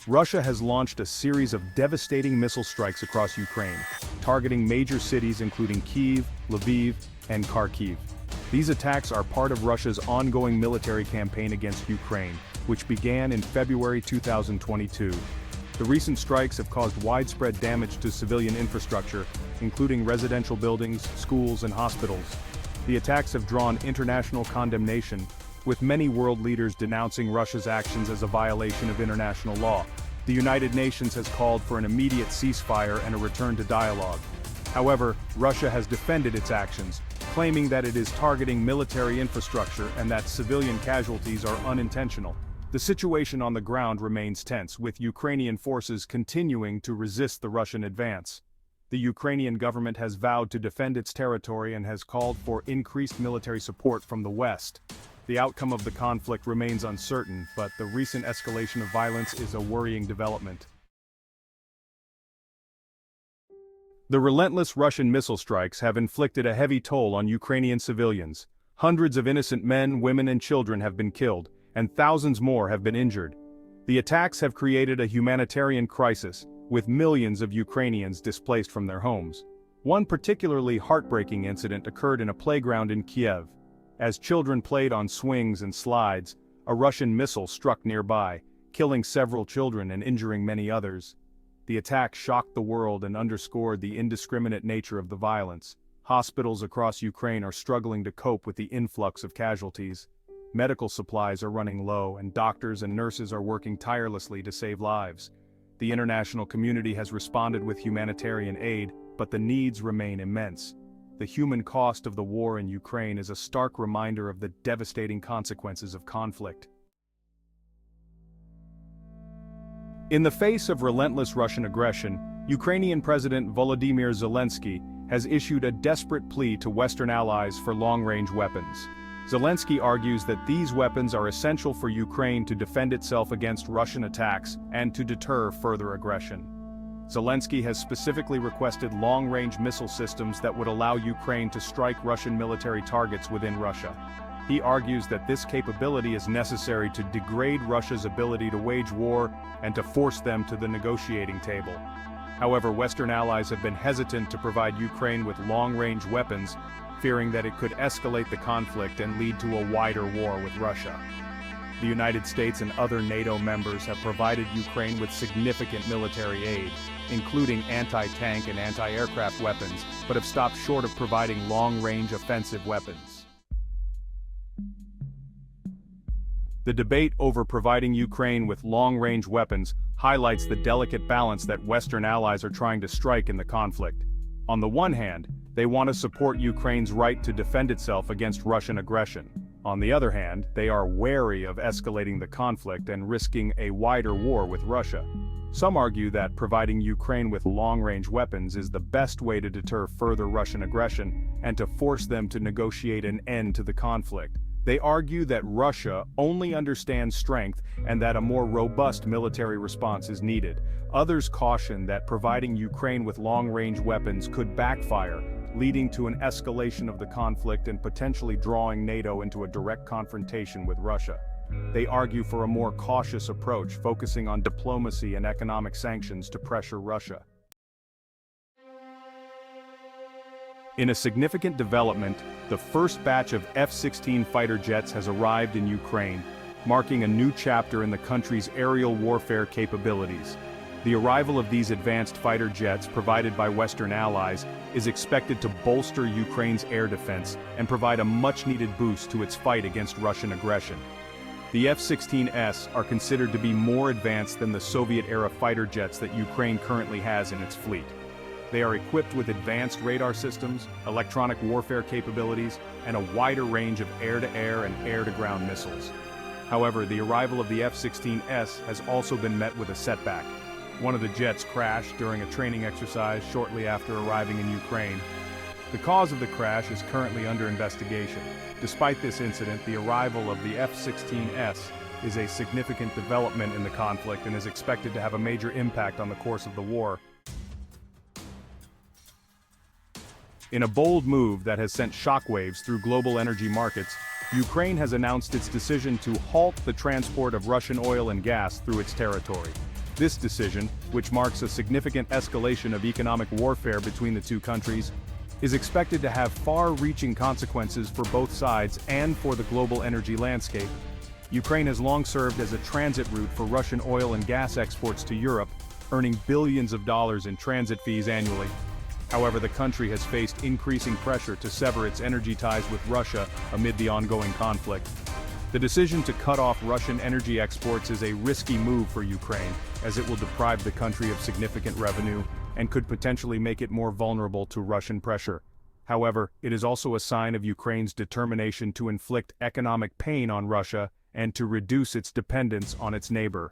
Russia has launched a series of devastating missile strikes across Ukraine, targeting major cities including Kyiv, Lviv, and Kharkiv. These attacks are part of Russia's ongoing military campaign against Ukraine, which began in February 2022. The recent strikes have caused widespread damage to civilian infrastructure, including residential buildings, schools, and hospitals. The attacks have drawn international condemnation, with many world leaders denouncing Russia's actions as a violation of international law. The United Nations has called for an immediate ceasefire and a return to dialogue. However, Russia has defended its actions, claiming that it is targeting military infrastructure and that civilian casualties are unintentional. The situation on the ground remains tense, with Ukrainian forces continuing to resist the Russian advance. The Ukrainian government has vowed to defend its territory and has called for increased military support from the West. The outcome of the conflict remains uncertain, but the recent escalation of violence is a worrying development. The relentless Russian missile strikes have inflicted a heavy toll on Ukrainian civilians. Hundreds of innocent men, women, and children have been killed, and thousands more have been injured. The attacks have created a humanitarian crisis, with millions of Ukrainians displaced from their homes. One particularly heartbreaking incident occurred in a playground in Kiev. As children played on swings and slides, a Russian missile struck nearby, killing several children and injuring many others. The attack shocked the world and underscored the indiscriminate nature of the violence. Hospitals across Ukraine are struggling to cope with the influx of casualties. Medical supplies are running low, and doctors and nurses are working tirelessly to save lives. The international community has responded with humanitarian aid, but the needs remain immense. The human cost of the war in Ukraine is a stark reminder of the devastating consequences of conflict. In the face of relentless Russian aggression, Ukrainian President Volodymyr Zelensky has issued a desperate plea to Western allies for long-range weapons. Zelensky argues that these weapons are essential for Ukraine to defend itself against Russian attacks and to deter further aggression. Zelensky has specifically requested long-range missile systems that would allow Ukraine to strike Russian military targets within Russia. He argues that this capability is necessary to degrade Russia's ability to wage war and to force them to the negotiating table. However, Western allies have been hesitant to provide Ukraine with long-range weapons, fearing that it could escalate the conflict and lead to a wider war with Russia. The United States and other NATO members have provided Ukraine with significant military aid, including anti-tank and anti-aircraft weapons, but have stopped short of providing long-range offensive weapons. The debate over providing Ukraine with long-range weapons highlights the delicate balance that Western allies are trying to strike in the conflict. On the one hand, they want to support Ukraine's right to defend itself against Russian aggression. On the other hand, they are wary of escalating the conflict and risking a wider war with Russia. Some argue that providing Ukraine with long-range weapons is the best way to deter further Russian aggression and to force them to negotiate an end to the conflict. They argue that Russia only understands strength and that a more robust military response is needed. Others caution that providing Ukraine with long-range weapons could backfire, leading to an escalation of the conflict and potentially drawing NATO into a direct confrontation with Russia. They argue for a more cautious approach, focusing on diplomacy and economic sanctions to pressure Russia. In a significant development, the first batch of F-16 fighter jets has arrived in Ukraine, marking a new chapter in the country's aerial warfare capabilities. The arrival of these advanced fighter jets, provided by Western allies, is expected to bolster Ukraine's air defense and provide a much-needed boost to its fight against Russian aggression. The F-16s are considered to be more advanced than the Soviet-era fighter jets that Ukraine currently has in its fleet. They are equipped with advanced radar systems, electronic warfare capabilities, and a wider range of air-to-air and air-to-ground missiles. However, the arrival of the F-16s has also been met with a setback. One of the jets crashed during a training exercise shortly after arriving in Ukraine. The cause of the crash is currently under investigation. Despite this incident, the arrival of the F-16s is a significant development in the conflict and is expected to have a major impact on the course of the war. In a bold move that has sent shockwaves through global energy markets, Ukraine has announced its decision to halt the transport of Russian oil and gas through its territory. This decision, which marks a significant escalation of economic warfare between the two countries, is expected to have far-reaching consequences for both sides and for the global energy landscape. Ukraine has long served as a transit route for Russian oil and gas exports to Europe, earning billions of dollars in transit fees annually. However, the country has faced increasing pressure to sever its energy ties with Russia amid the ongoing conflict. The decision to cut off Russian energy exports is a risky move for Ukraine, as it will deprive the country of significant revenue and could potentially make it more vulnerable to Russian pressure. However, it is also a sign of Ukraine's determination to inflict economic pain on Russia and to reduce its dependence on its neighbor.